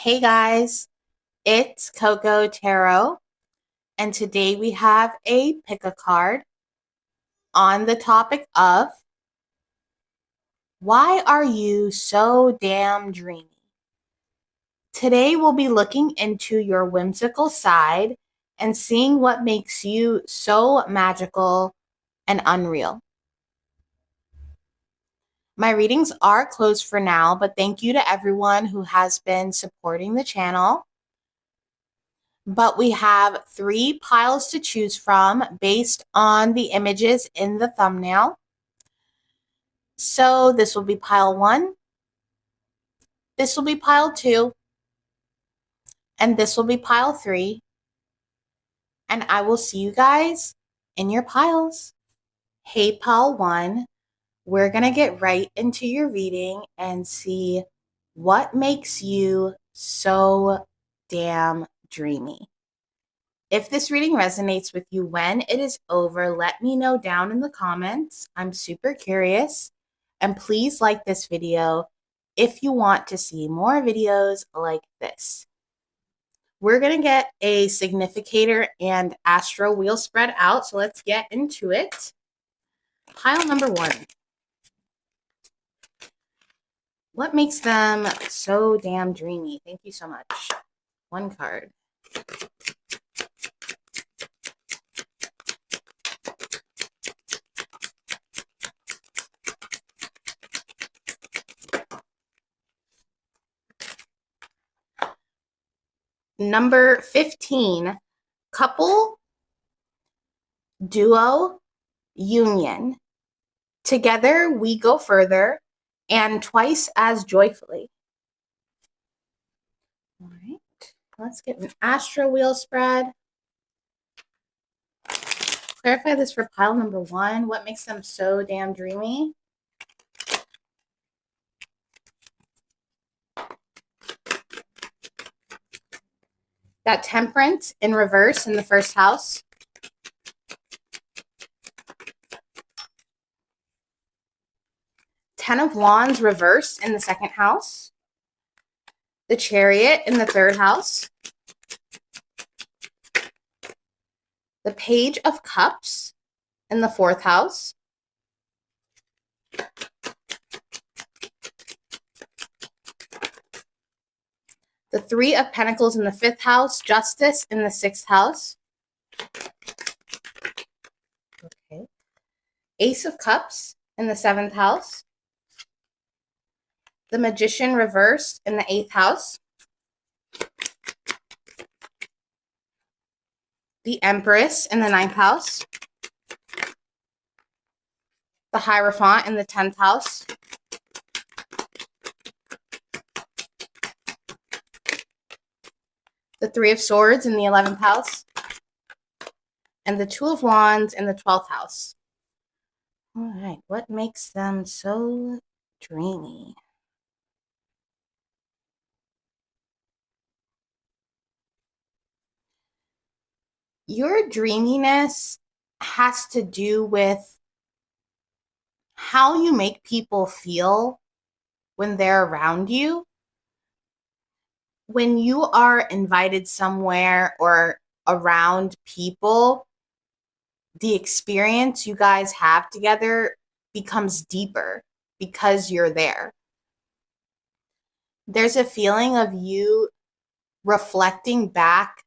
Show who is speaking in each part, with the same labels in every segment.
Speaker 1: Hey guys, it's CocoaTarot, and today we have a pick a card on the topic of why are you so damn dreamy? Today we'll be looking into your whimsical side and seeing what makes you so magical and unreal. My readings are closed for now, but thank you to everyone who has been supporting the channel. But we have 3 piles to choose from based on the images in the thumbnail. So this will be pile 1, this will be pile 2, and this will be pile 3. And I will see you guys in your piles. Hey, pile 1, we're going to get right into your reading and see what makes you so damn dreamy. If this reading resonates with you when it is over, let me know down in the comments. I'm super curious. And please like this video if you want to see more videos like this. We're going to get a significator and astro wheel spread out, so let's get into it. Pile number 1. What makes them so damn dreamy? Thank you so much. 1 card. Number 15, couple, duo, union. Together we go further and twice as joyfully. All right, let's get an astro wheel spread. Clarify this for pile number 1. What makes them so damn dreamy? Got Temperance in reverse in the first house. Ten of Wands reverse in the second house. The Chariot in the third house. The Page of Cups in the fourth house. The Three of Pentacles in the fifth house. Justice in the sixth house. Okay. Ace of Cups in the seventh house. The Magician reversed in the eighth house. The Empress in the ninth house. The Hierophant in the 10th house. The Three of Swords in the 11th house. And the Two of Wands in the 12th house. All right, what makes them so dreamy? Your dreaminess has to do with how you make people feel when they're around you. When you are invited somewhere or around people, the experience you guys have together becomes deeper because you're there. There's a feeling of you reflecting back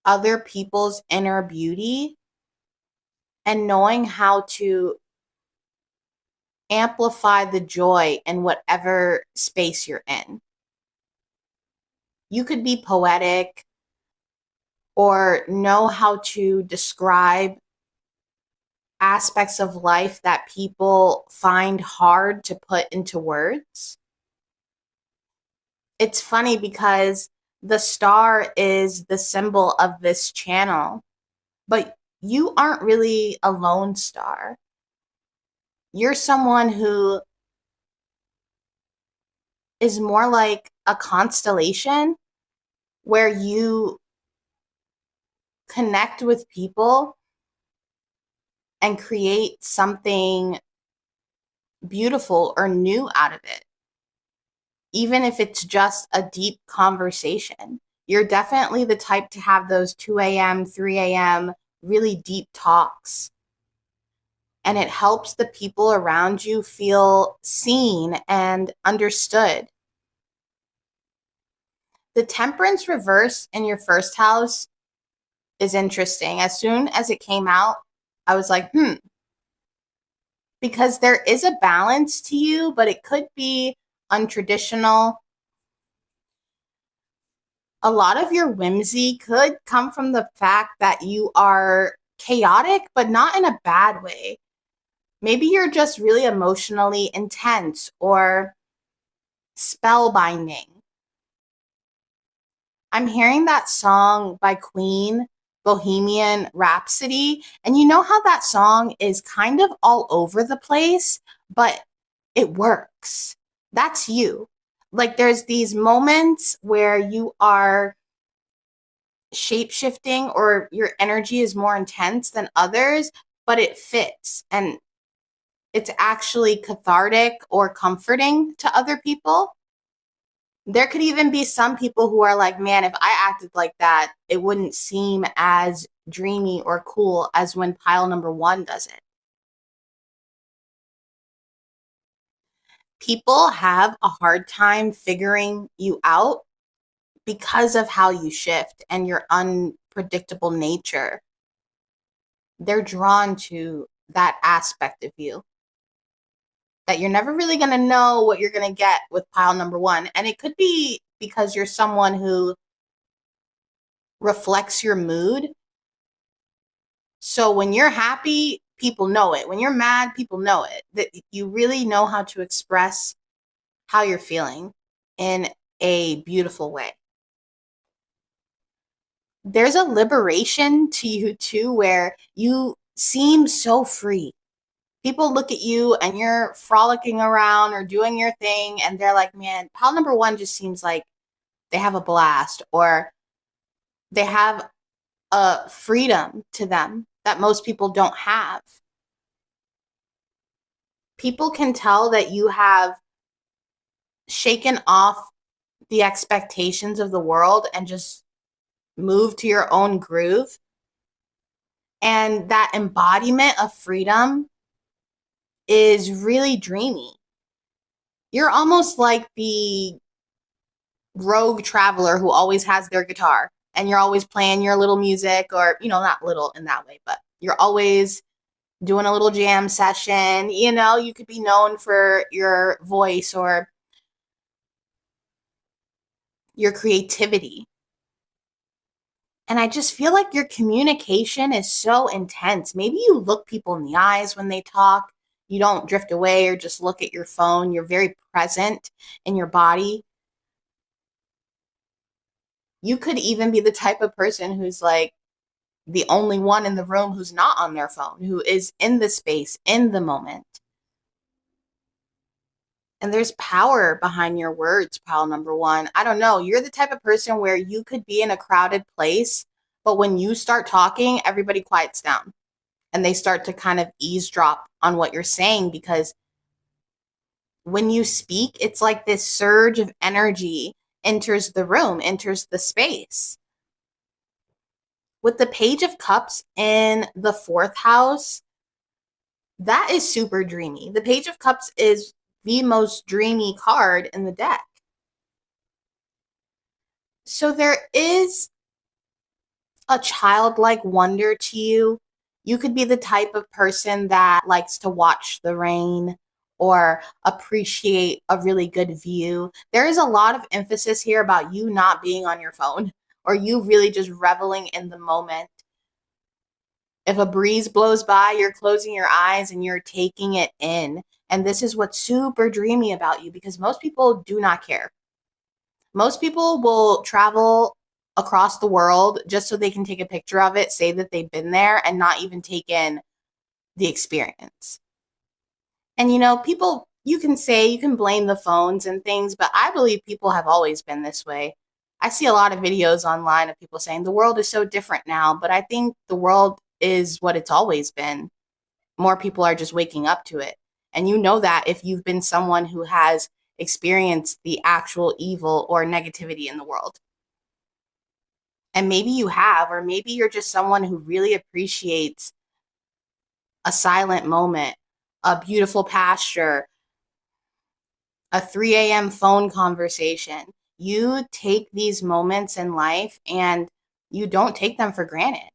Speaker 1: other people's inner beauty and knowing how to amplify the joy in whatever space you're in. You could be poetic or know how to describe aspects of life that people find hard to put into words. It's funny because the star is the symbol of this channel, but you aren't really a lone star. You're someone who is more like a constellation where you connect with people and create something beautiful or new out of it. even if it's just a deep conversation. You're definitely the type to have those 2 a.m., 3 a.m. really deep talks. And it helps the people around you feel seen and understood. The Temperance reverse in your first house is interesting. As soon as it came out, I was like, because there is a balance to you, but it could be untraditional. A lot of your whimsy could come from the fact that you are chaotic, but not in a bad way. Maybe you're just really emotionally intense or spellbinding. I'm hearing that song by Queen, Bohemian Rhapsody. And you know how that song is kind of all over the place, but it works. That's you. Like there's these moments where you are shape-shifting or your energy is more intense than others, but it fits and it's actually cathartic or comforting to other people. There could even be some people who are like, man, if I acted like that, it wouldn't seem as dreamy or cool as when pile number 1 does it. People have a hard time figuring you out because of how you shift and your unpredictable nature. They're drawn to that aspect of you that you're never really going to know what you're going to get with pile number 1. And it could be because you're someone who reflects your mood. So when you're happy, people know it. When you're mad, people know it. That you really know how to express how you're feeling in a beautiful way. There's a liberation to you too, where you seem so free. People look at you and you're frolicking around or doing your thing and they're like, man, pile number 1 just seems like they have a blast, or they have a freedom to them that most people don't have. People can tell that you have shaken off the expectations of the world and just moved to your own groove. And that embodiment of freedom is really dreamy. You're almost like the rogue traveler who always has their guitar and you're always playing your little music, or, you know, not little in that way, but you're always doing a little jam session. You know, you could be known for your voice or your creativity. And I just feel like your communication is so intense. Maybe you look people in the eyes when they talk. You don't drift away or just look at your phone. You're very present in your body. You could even be the type of person who's like the only one in the room who's not on their phone, who is in the space, in the moment. And there's power behind your words, pile number 1. I don't know. You're the type of person where you could be in a crowded place, but when you start talking, everybody quiets down and they start to kind of eavesdrop on what you're saying, because when you speak, it's like this surge of energy enters the room, enters the space. With the Page of Cups in the 4th house, that is super dreamy. The Page of Cups is the most dreamy card in the deck. So there is a childlike wonder to you. You could be the type of person that likes to watch the rain or appreciate a really good view. There is a lot of emphasis here about you not being on your phone or you really just reveling in the moment. If a breeze blows by, you're closing your eyes and you're taking it in. And this is what's super dreamy about you, because most people do not care. Most people will travel across the world just so they can take a picture of it, say that they've been there, and not even take in the experience. And you know, people, you can blame the phones and things, but I believe people have always been this way. I see a lot of videos online of people saying the world is so different now, but I think the world is what it's always been. More people are just waking up to it. And you know that if you've been someone who has experience the actual evil or negativity in the world. And maybe you have, or maybe you're just someone who really appreciates a silent moment, a beautiful pasture, a 3 a.m. phone conversation. You take these moments in life and you don't take them for granted.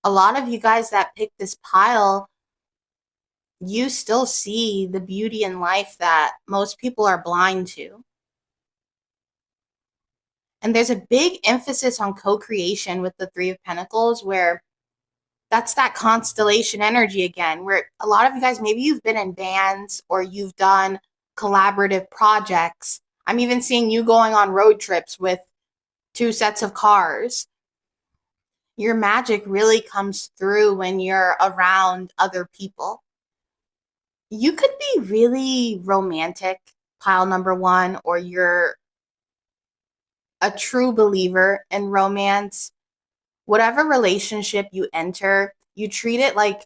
Speaker 1: A lot of you guys that pick this pile, you still see the beauty in life that most people are blind to. And there's a big emphasis on co-creation with the Three of Pentacles, where that's that constellation energy again, where a lot of you guys, maybe you've been in bands or you've done collaborative projects. I'm even seeing you going on road trips with 2 sets of cars. Your magic really comes through when you're around other people. You could be really romantic, pile number 1, or you're a true believer in romance. Whatever relationship you enter, you treat it like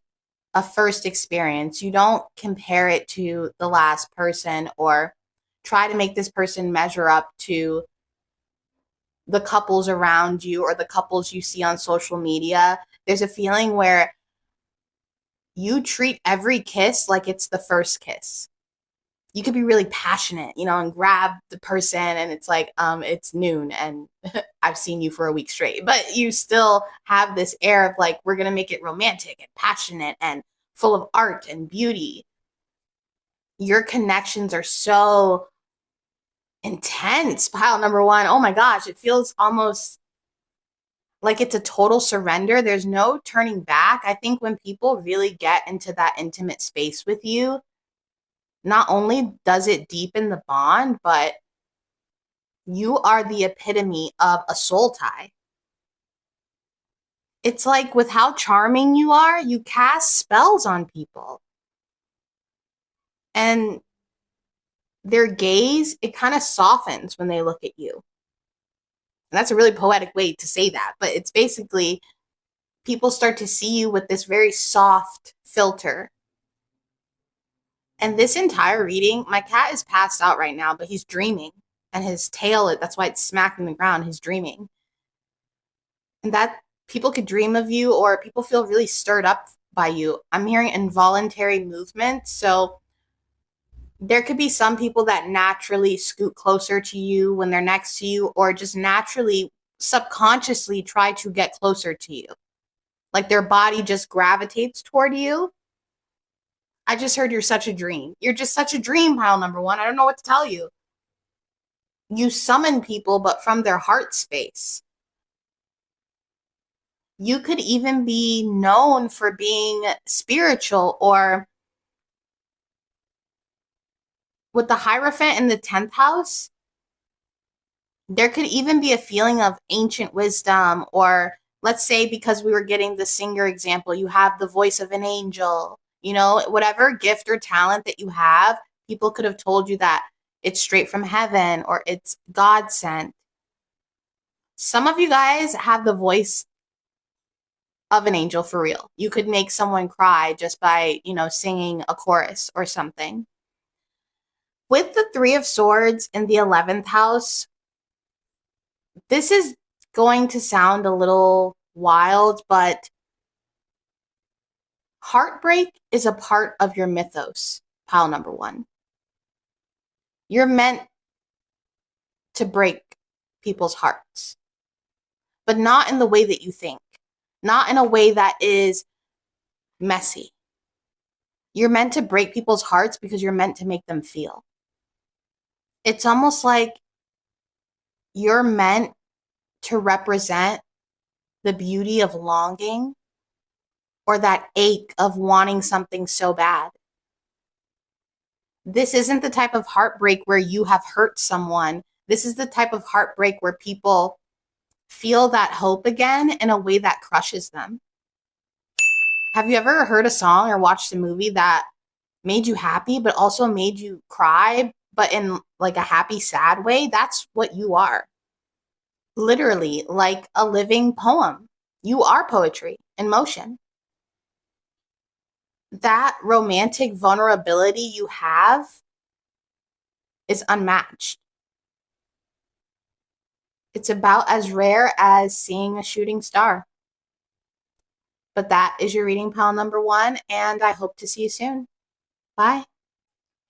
Speaker 1: a first experience. You don't compare it to the last person or try to make this person measure up to the couples around you or the couples you see on social media. There's a feeling where you treat every kiss like it's the first kiss. You could be really passionate, and grab the person and it's like, it's noon and I've seen you for a week straight, but you still have this air of like, we're going to make it romantic and passionate and full of art and beauty. Your connections are so intense, pile number 1. Oh my gosh, it feels almost like it's a total surrender. There's no turning back. I think when people really get into that intimate space with you, not only does it deepen the bond, but you are the epitome of a soul tie. It's like with how charming you are, you cast spells on people. And their gaze, it kind of softens when they look at you. And that's a really poetic way to say that, but it's basically people start to see you with this very soft filter. And this entire reading, my cat is passed out right now, but he's dreaming. And his tail, that's why it's smacking the ground, he's dreaming. And that people could dream of you, or people feel really stirred up by you. I'm hearing involuntary movement. So there could be some people that naturally scoot closer to you when they're next to you, or just naturally, subconsciously try to get closer to you. Like their body just gravitates toward you. I just heard you're such a dream. You're just such a dream, pile number 1. I don't know what to tell you. You summon people, but from their heart space. You could even be known for being spiritual, or with the Hierophant in the 10th house, there could even be a feeling of ancient wisdom, or let's say, because we were getting the singer example, you have the voice of an angel. Whatever gift or talent that you have, people could have told you that it's straight from heaven or it's God sent. Some of you guys have the voice of an angel for real. You could make someone cry just by, singing a chorus or something. With the 3 of Swords in the 11th house, this is going to sound a little wild, but heartbreak is a part of your mythos, pile number 1. You're meant to break people's hearts, but not in the way that you think, not in a way that is messy. You're meant to break people's hearts because you're meant to make them feel. It's almost like you're meant to represent the beauty of longing, or that ache of wanting something so bad. This isn't the type of heartbreak where you have hurt someone. This is the type of heartbreak where people feel that hope again in a way that crushes them. Have you ever heard a song or watched a movie that made you happy, but also made you cry, but in like a happy, sad way? That's what you are. Literally, like a living poem. You are poetry in motion. That romantic vulnerability you have is unmatched. It's about as rare as seeing a shooting star. But that is your reading, pile number 1, and I hope to see you soon. Bye.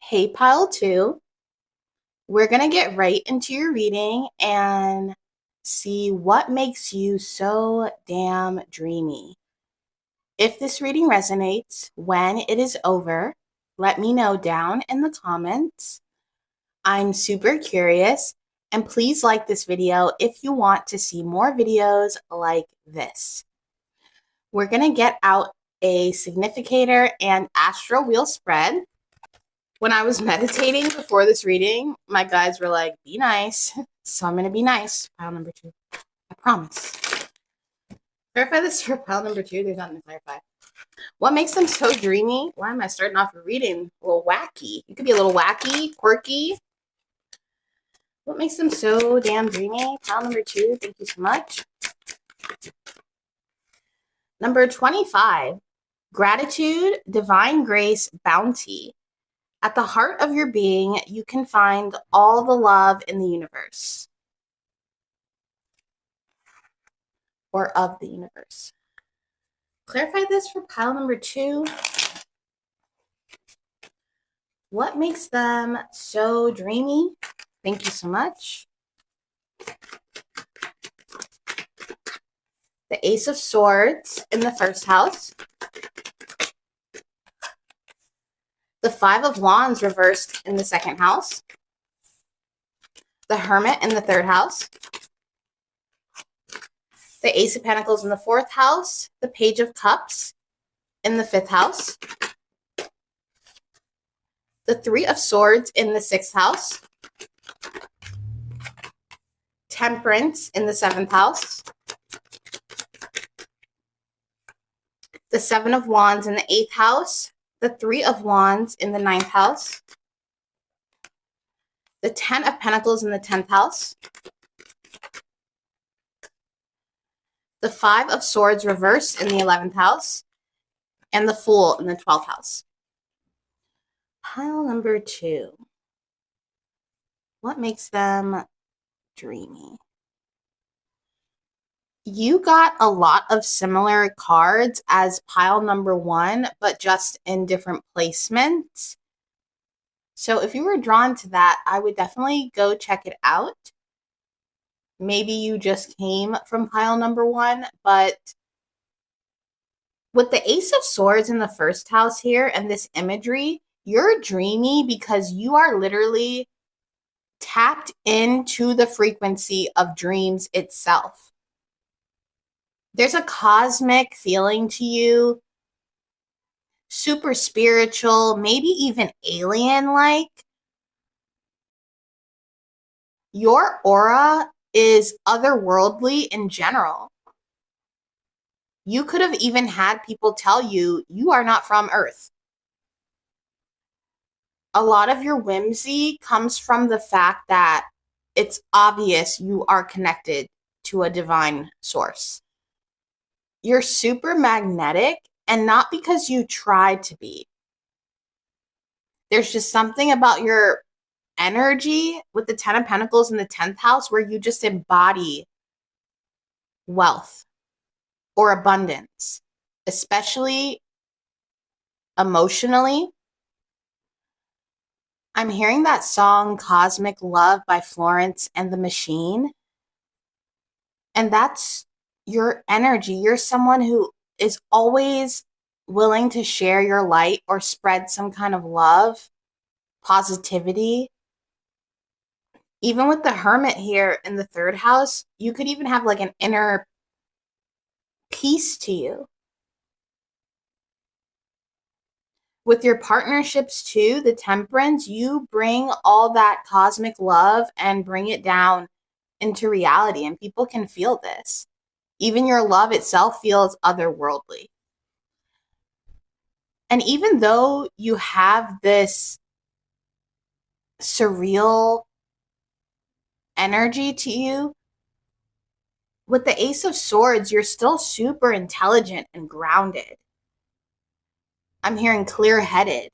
Speaker 1: Hey, pile 2. We're going to get right into your reading and see what makes you so damn dreamy. If this reading resonates when it is over, let me know down in the comments. I'm super curious, and please like this video if you want to see more videos like this. We're going to get out a significator and astral wheel spread. When I was meditating before this reading, my guides were like, be nice. So I'm going to be nice. Pile number 2. I promise. Clarify this for pile number 2. There's nothing to clarify. What makes them so dreamy? Why am I starting off a reading a little wacky? It could be a little wacky, quirky. What makes them so damn dreamy? Pile number 2. Thank you so much. Number 25. Gratitude, divine grace, bounty. At the heart of your being, you can find all the love in the universe. Or of the universe. Clarify this for pile number 2. What makes them so dreamy? Thank you so much. The Ace of Swords in the first house. The Five of Wands reversed in the second house. The Hermit in the third house. The Ace of Pentacles in the fourth house. The Page of Cups in the fifth house. The Three of Swords in the sixth house. Temperance in the seventh house. The Seven of Wands in the eighth house. The Three of Wands in the ninth house. The Ten of Pentacles in the 10th house. The Five of Swords reversed in the 11th house. And the Fool in the 12th house. Pile number 2. What makes them dreamy? You got a lot of similar cards as pile number 1, but just in different placements. So if you were drawn to that, I would definitely go check it out. Maybe you just came from pile number 1, but with the Ace of Swords in the first house here and this imagery, you're dreamy because you are literally tapped into the frequency of dreams itself. There's a cosmic feeling to you, super spiritual, maybe even alien-like. Your aura is otherworldly in general. You could have even had people tell you, you are not from Earth. A lot of your whimsy comes from the fact that it's obvious you are connected to a divine source. You're super magnetic, and not because you tried to be. There's just something about your energy with the Ten of Pentacles in the 10th house where you just embody wealth or abundance, especially emotionally. I'm hearing that song Cosmic Love by Florence and the Machine, and that's your energy. You're someone who is always willing to share your light or spread some kind of love, positivity. Even with the Hermit here in the third house, you could even have like an inner peace to you. With your partnerships too, the Temperance, you bring all that cosmic love and bring it down into reality, and people can feel this. Even your love itself feels otherworldly. And even though you have this surreal energy to you, with the Ace of Swords, you're still super intelligent and grounded. I'm hearing clear-headed.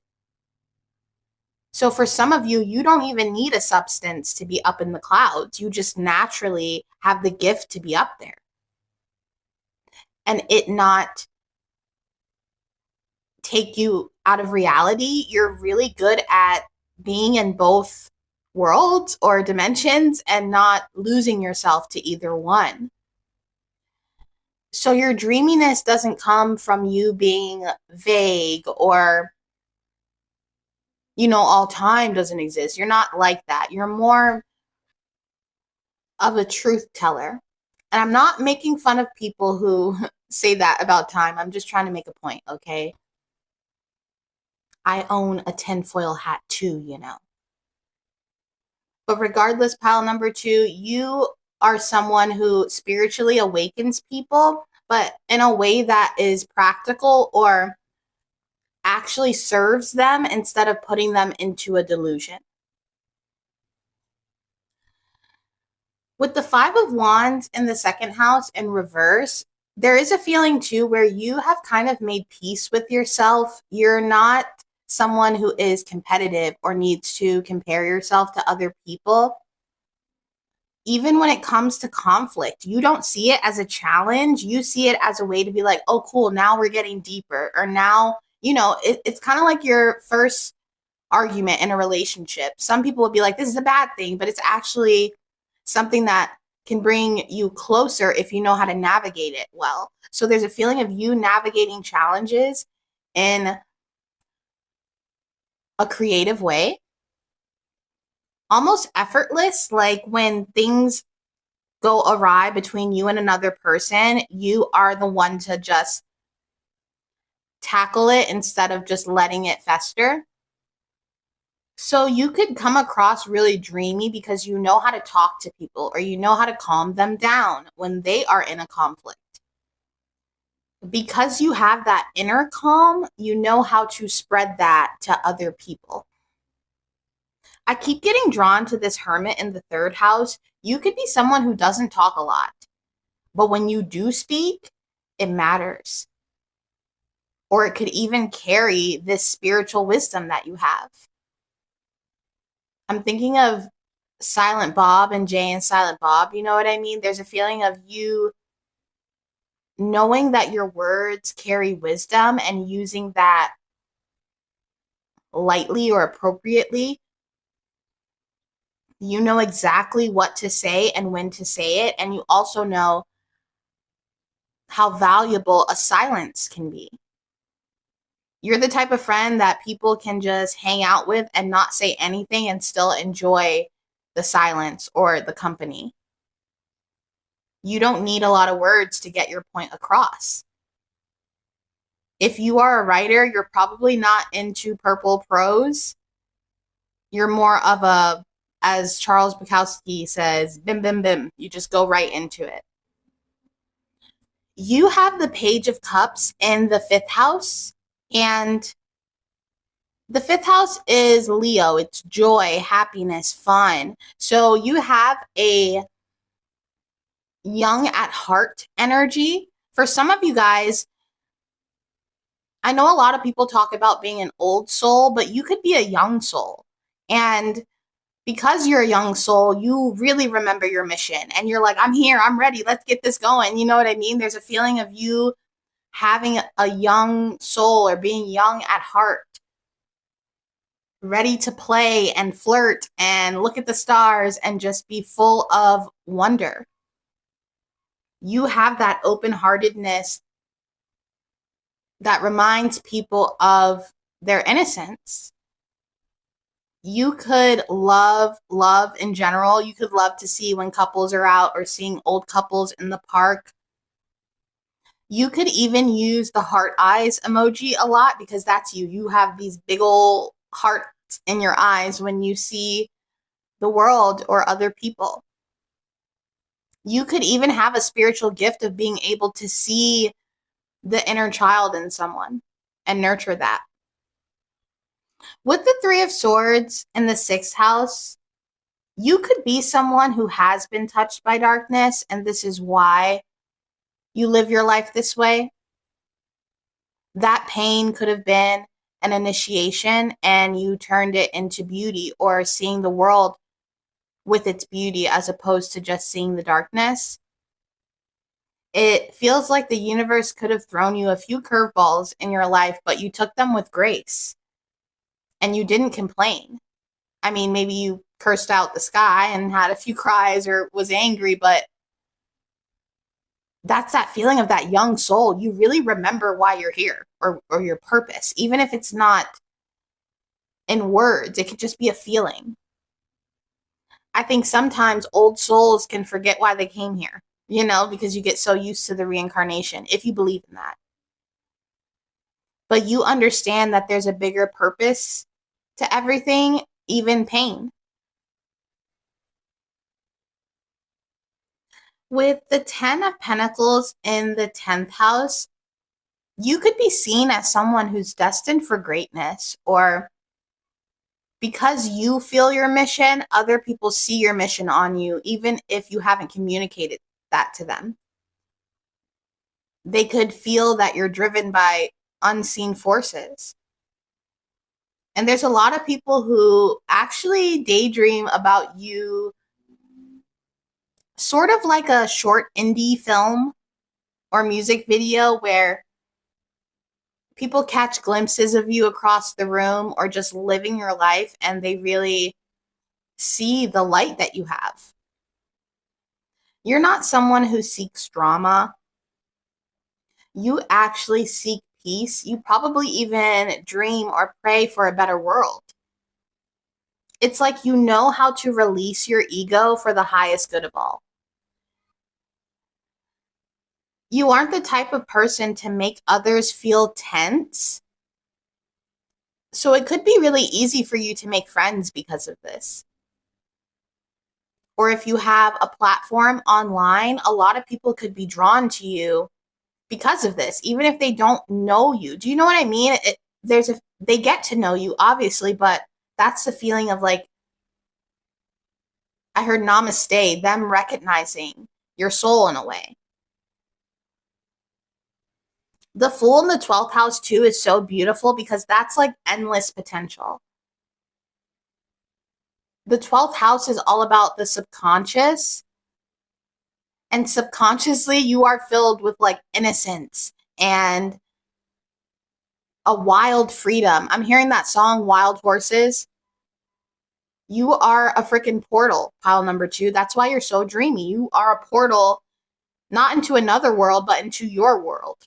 Speaker 1: So for some of you, you don't even need a substance to be up in the clouds. You just naturally have the gift to be up there. And it not take you out of reality. You're really good at being in both worlds or dimensions and not losing yourself to either one. So your dreaminess doesn't come from you being vague or, all time doesn't exist. You're not like that. You're more of a truth teller. And I'm not making fun of people who say that about time. I'm just trying to make a point, okay? I own a tinfoil hat too, But regardless, pile number 2, you are someone who spiritually awakens people, but in a way that is practical or actually serves them instead of putting them into a delusion. With the 5 of Wands in the second house in reverse, there is a feeling too where you have kind of made peace with yourself. You're not someone who is competitive or needs to compare yourself to other people. Even when it comes to conflict, you don't see it as a challenge. You see it as a way to be like, oh, cool, now we're getting deeper. Or now, it's kind of like your first argument in a relationship. Some people would be like, this is a bad thing, but it's actually something that can bring you closer if you know how to navigate it well. So there's a feeling of you navigating challenges in a creative way, almost effortless, like when things go awry between you and another person, you are the one to just tackle it instead of just letting it fester. So you could come across really dreamy because you know how to talk to people or you know how to calm them down when they are in a conflict. Because you have that inner calm, you know how to spread that to other people. I keep getting drawn to this hermit in the 3rd house. You could be someone who doesn't talk a lot, but when you do speak, it matters. Or it could even carry this spiritual wisdom that you have. I'm thinking of Silent Bob and Jay and Silent Bob, you know what I mean? There's a feeling of you knowing that your words carry wisdom and using that lightly or appropriately. You know exactly what to say and when to say it, and you also know how valuable a silence can be. You're the type of friend that people can just hang out with and not say anything and still enjoy the silence or the company. You don't need a lot of words to get your point across. If you are a writer, you're probably not into purple prose. You're more of a, as Charles Bukowski says, bim, bim, bim. You just go right into it. You have the Page of Cups in the 5th house, and the 5th house is Leo. It's joy, happiness, fun. So you have a young at heart energy. For some of you guys, I know a lot of people talk about being an old soul, but you could be a young soul. And because you're a young soul, you really remember your mission. And you're like, I'm here, I'm ready, let's get this going. You know what I mean? There's a feeling of you having a young soul or being young at heart, ready to play and flirt and look at the stars and just be full of wonder. You have that open-heartedness that reminds people of their innocence. You could love in general. You could love to see when couples are out or seeing old couples in the park. You could even use the heart eyes emoji a lot because that's you. You have these big old hearts in your eyes when you see the world or other people. You could even have a spiritual gift of being able to see the inner child in someone and nurture that. With the 3 of Swords in the 6th house, you could be someone who has been touched by darkness, and this is why you live your life this way. That pain could have been an initiation and you turned it into beauty, or seeing the world with its beauty as opposed to just seeing the darkness. It feels like the universe could have thrown you a few curveballs in your life, but you took them with grace and you didn't complain. I mean, maybe you cursed out the sky and had a few cries or was angry, but that's that feeling of that young soul. You really remember why you're here, or your purpose, even if it's not in words. It could just be a feeling. I think sometimes old souls can forget why they came here, because you get so used to the reincarnation, if you believe in that. But you understand that there's a bigger purpose to everything, even pain. With the 10 of Pentacles in the 10th house, you could be seen as someone who's destined for greatness, or because you feel your mission, other people see your mission on you, even if you haven't communicated that to them. They could feel that you're driven by unseen forces. And there's a lot of people who actually daydream about you, sort of like a short indie film or music video where people catch glimpses of you across the room or just living your life, and they really see the light that you have. You're not someone who seeks drama. You actually seek peace. You probably even dream or pray for a better world. It's like you know how to release your ego for the highest good of all. You aren't the type of person to make others feel tense. So it could be really easy for you to make friends because of this. Or if you have a platform online, a lot of people could be drawn to you because of this, even if they don't know you. Do you know what I mean? They get to know you, obviously, but that's the feeling of, like, I heard namaste, them recognizing your soul in a way. The Fool in the 12th house too is so beautiful because that's like endless potential. The 12th house is all about the subconscious, and subconsciously you are filled with like innocence and a wild freedom. I'm hearing that song, Wild Horses. You are a freaking portal, pile number 2. That's why you're so dreamy. You are a portal, not into another world, but into your world.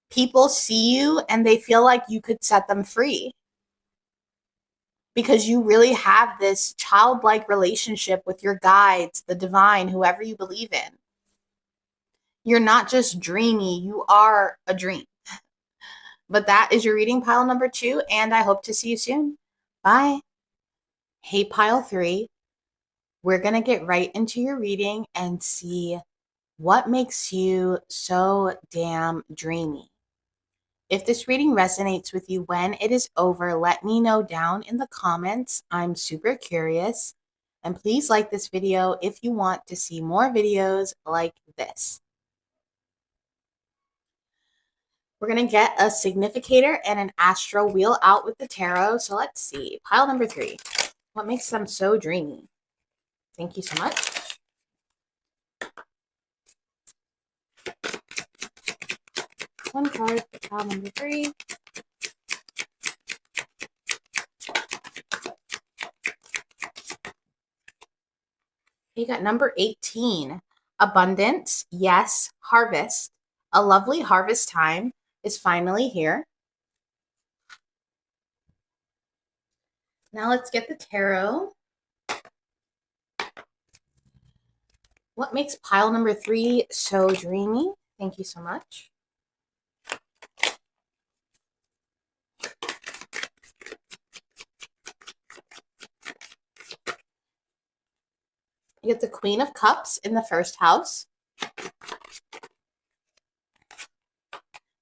Speaker 1: People see you and they feel like you could set them free because you really have this childlike relationship with your guides, the divine, whoever you believe in. You're not just dreamy, you are a dream. But that is your reading, pile number 2, and I hope to see you soon. Bye. Hey, pile 3, we're going to get right into your reading and see what makes you so damn dreamy. If this reading resonates with you when it is over, let me know down in the comments. I'm super curious. And please like this video if you want to see more videos like this. We're going to get a significator and an astro wheel out with the tarot. So let's see. Pile number 3. What makes them so dreamy? Thank you so much. One card for pile number 3. You got number 18. Abundance, yes, harvest. A lovely harvest time is finally here. Now let's get the tarot. What makes pile number 3 so dreamy? Thank you so much. You get the Queen of Cups in the first house.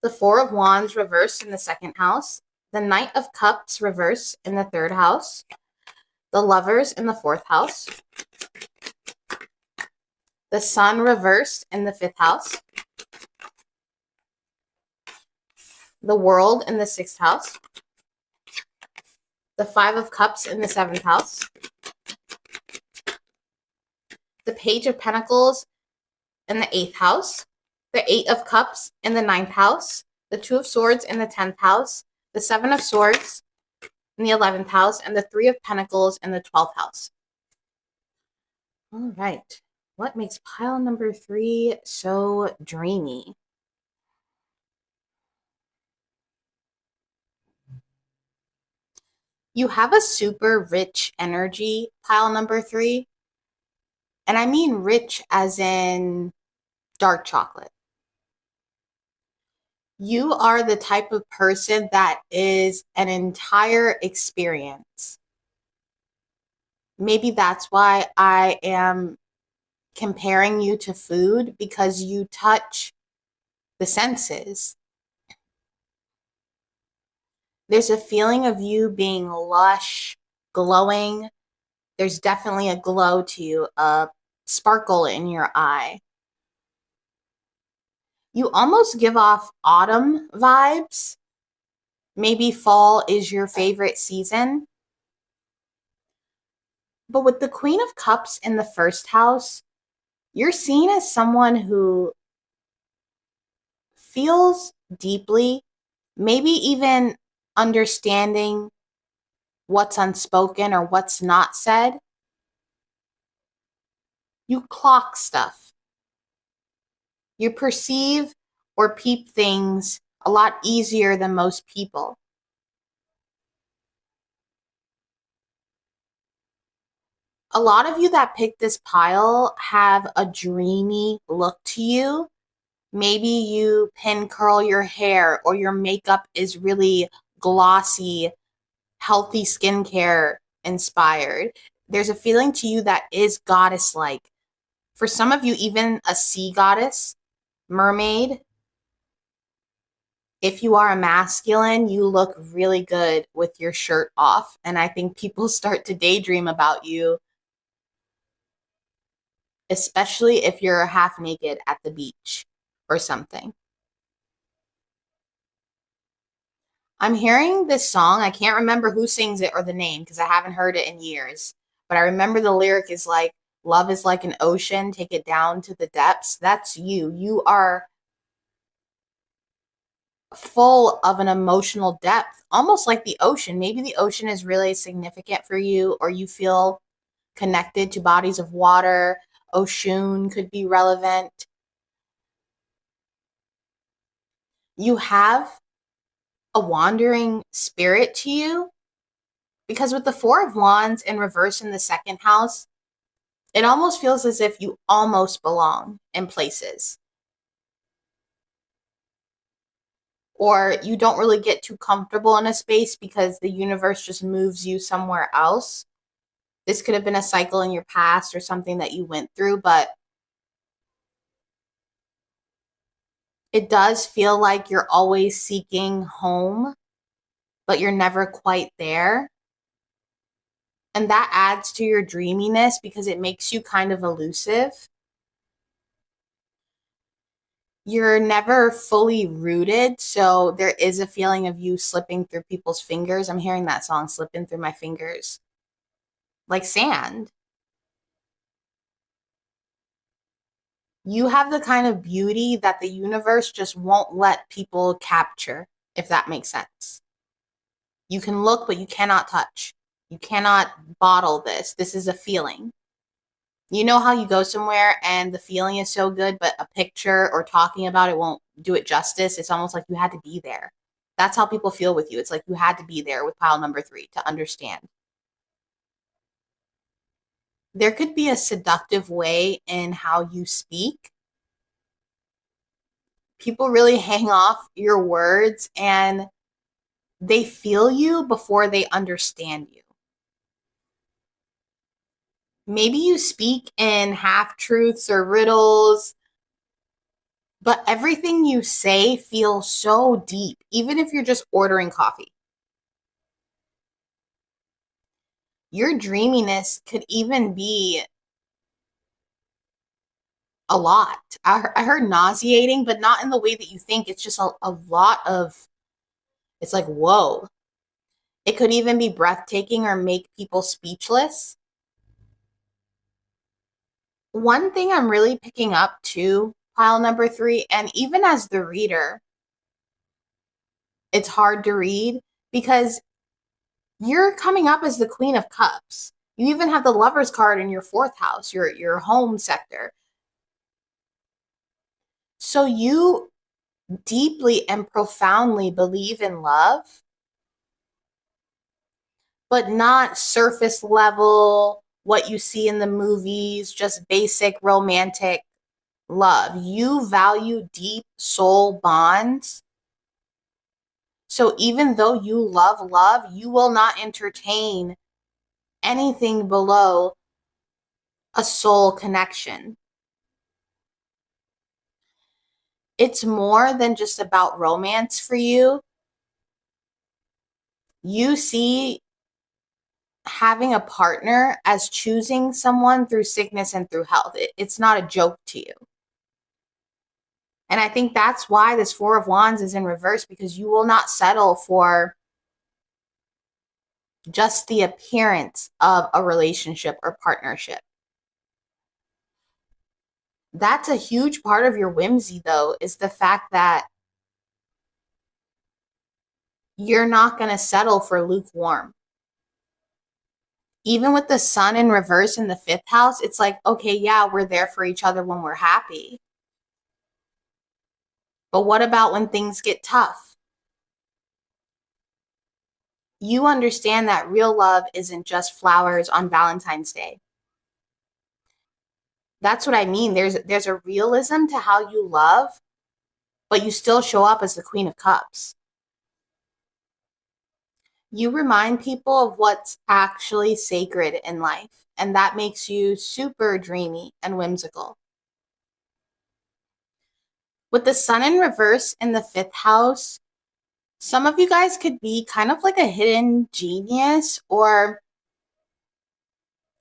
Speaker 1: The Four of Wands reversed in the second house. The Knight of Cups reversed in the third house. The Lovers in the fourth house. The Sun reversed in the fifth house. the World in the 6th house, the 5 of Cups in the 7th house, the Page of Pentacles in the 8th house, the 8 of Cups in the 9th house, the 2 of Swords in the 10th house, the 7 of Swords in the 11th house, and the 3 of Pentacles in the 12th house. All right. What makes pile number 3 so dreamy? You have a super rich energy, pile number 3. And I mean rich as in dark chocolate. You are the type of person that is an entire experience. Maybe that's why I am comparing you to food, because you touch the senses. There's a feeling of you being lush, glowing. There's definitely a glow to you, a sparkle in your eye. You almost give off autumn vibes. Maybe fall is your favorite season. But with the Queen of Cups in the 1st house, you're seen as someone who feels deeply, maybe even understanding what's unspoken or what's not said. You clock stuff. You perceive or peep things a lot easier than most people. A lot of you that picked this pile have a dreamy look to you. Maybe you pin curl your hair, or your makeup is really glossy, healthy skincare inspired. There's a feeling to you that is goddess-like. For some of you, even a sea goddess, mermaid. If you are a masculine, you look really good with your shirt off. And I think people start to daydream about you, especially if you're half naked at the beach or something. I'm hearing this song. I can't remember who sings it or the name because I haven't heard it in years. But I remember the lyric is like, love is like an ocean, take it down to the depths. That's you. You are full of an emotional depth, almost like the ocean. Maybe the ocean is really significant for you, or you feel connected to bodies of water. Ocean could be relevant. You have a wandering spirit to you, because with the 4 of Wands in reverse in the 2nd house, it almost feels as if you almost belong in places. Or you don't really get too comfortable in a space because the universe just moves you somewhere else. This could have been a cycle in your past or something that you went through, but it does feel like you're always seeking home, but you're never quite there. And that adds to your dreaminess because it makes you kind of elusive. You're never fully rooted, so there is a feeling of you slipping through people's fingers. I'm hearing that song, slipping through my fingers, like sand. You have the kind of beauty that the universe just won't let people capture, if that makes sense. You can look, but you cannot touch. You cannot bottle this. This is a feeling. You know how you go somewhere and the feeling is so good, but a picture or talking about it won't do it justice? It's almost like you had to be there. That's how people feel with you. It's like you had to be there with pile number 3 to understand. There could be a seductive way in how you speak. People really hang off your words and they feel you before they understand you. Maybe you speak in half-truths or riddles, but everything you say feels so deep, even if you're just ordering coffee. Your dreaminess could even be a lot. I heard nauseating, but not in the way that you think. It's just a lot of It's like, whoa. It could even be breathtaking or make people speechless. One thing I'm really picking up too, pile number 3, and even as the reader, it's hard to read because you're coming up as the Queen of Cups. You even have the Lover's card in your 4th house, your home sector. So you deeply and profoundly believe in love, but not surface level, what you see in the movies, just basic romantic love. You value deep soul bonds. So even though you love love, you will not entertain anything below a soul connection. It's more than just about romance for you. You see having a partner as choosing someone through sickness and through health. It's not a joke to you. And I think that's why this 4 of Wands is in reverse, because you will not settle for just the appearance of a relationship or partnership. That's a huge part of your whimsy, though, is the fact that you're not going to settle for lukewarm. Even with the sun in reverse in the 5th house, it's like, okay, yeah, we're there for each other when we're happy. But what about when things get tough? You understand that real love isn't just flowers on Valentine's Day. That's what I mean. There's a realism to how you love, but you still show up as the Queen of Cups. You remind people of what's actually sacred in life, and that makes you super dreamy and whimsical. With the sun in reverse in the 5th house, some of you guys could be kind of like a hidden genius, or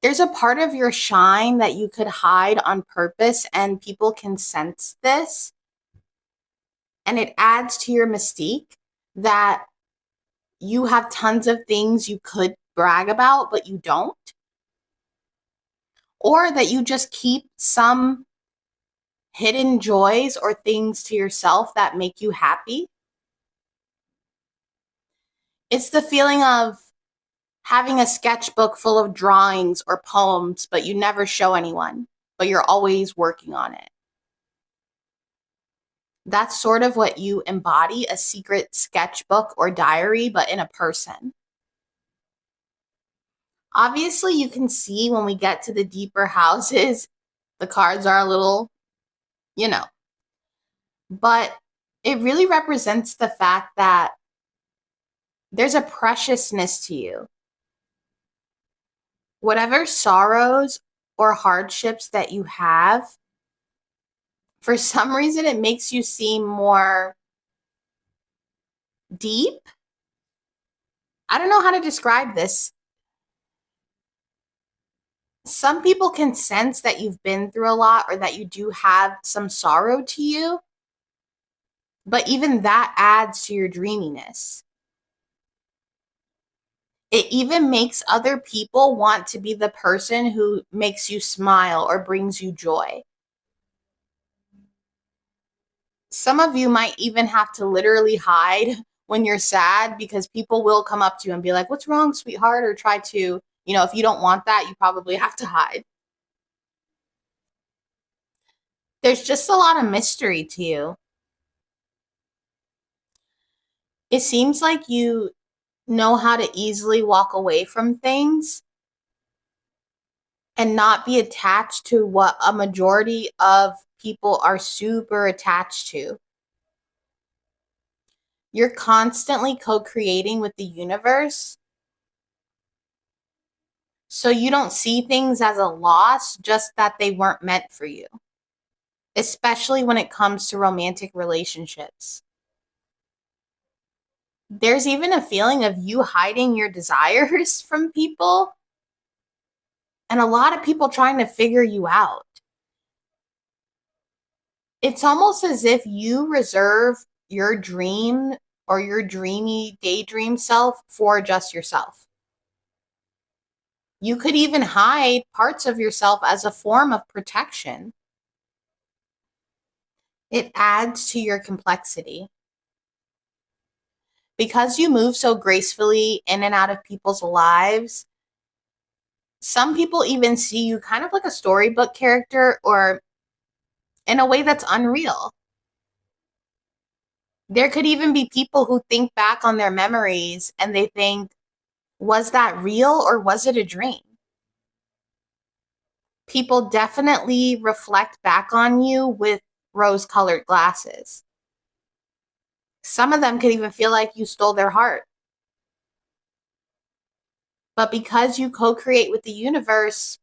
Speaker 1: there's a part of your shine that you could hide on purpose and people can sense this. And it adds to your mystique that you have tons of things you could brag about, but you don't. Or that you just keep some hidden joys or things to yourself that make you happy. It's the feeling of having a sketchbook full of drawings or poems, but you never show anyone, but you're always working on it. That's sort of what you embody, a secret sketchbook or diary, but in a person. Obviously, you can see when we get to the deeper houses, the cards are a little, but it really represents the fact that there's a preciousness to you. Whatever sorrows or hardships that you have, for some reason, it makes you seem more deep. I don't know how to describe this. Some people can sense that you've been through a lot or that you do have some sorrow to you, but even that adds to your dreaminess. It even makes other people want to be the person who makes you smile or brings you joy. Some of you might even have to literally hide when you're sad, because people will come up to you and be like, "What's wrong, sweetheart?" Or try to, if you don't want that, you probably have to hide. There's just a lot of mystery to you. It seems like you know how to easily walk away from things and not be attached to what a majority of people are super attached to. You're constantly co-creating with the universe. So you don't see things as a loss, just that they weren't meant for you. Especially when it comes to romantic relationships. There's even a feeling of you hiding your desires from people, and a lot of people trying to figure you out. It's almost as if you reserve your dream or your dreamy daydream self for just yourself. You could even hide parts of yourself as a form of protection. It adds to your complexity. Because you move so gracefully in and out of people's lives, some people even see you kind of like a storybook character, or in a way that's unreal. There could even be people who think back on their memories and they think, was that real or was it a dream? People definitely reflect back on you with rose-colored glasses. Some of them could even feel like you stole their heart. But because you co-create with the universe,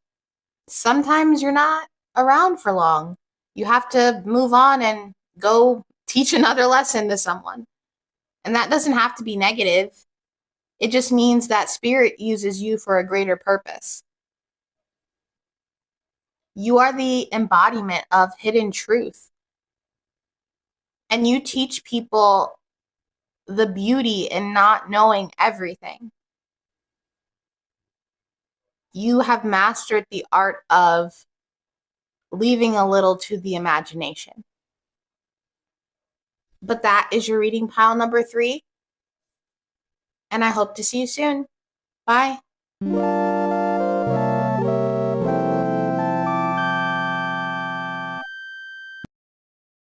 Speaker 1: sometimes you're not around for long. You have to move on and go teach another lesson to someone. And that doesn't have to be negative. It just means that spirit uses you for a greater purpose. You are the embodiment of hidden truth. And you teach people the beauty in not knowing everything. You have mastered the art of leaving a little to the imagination. But that is your reading pile number 3. And I hope to see you soon. Bye.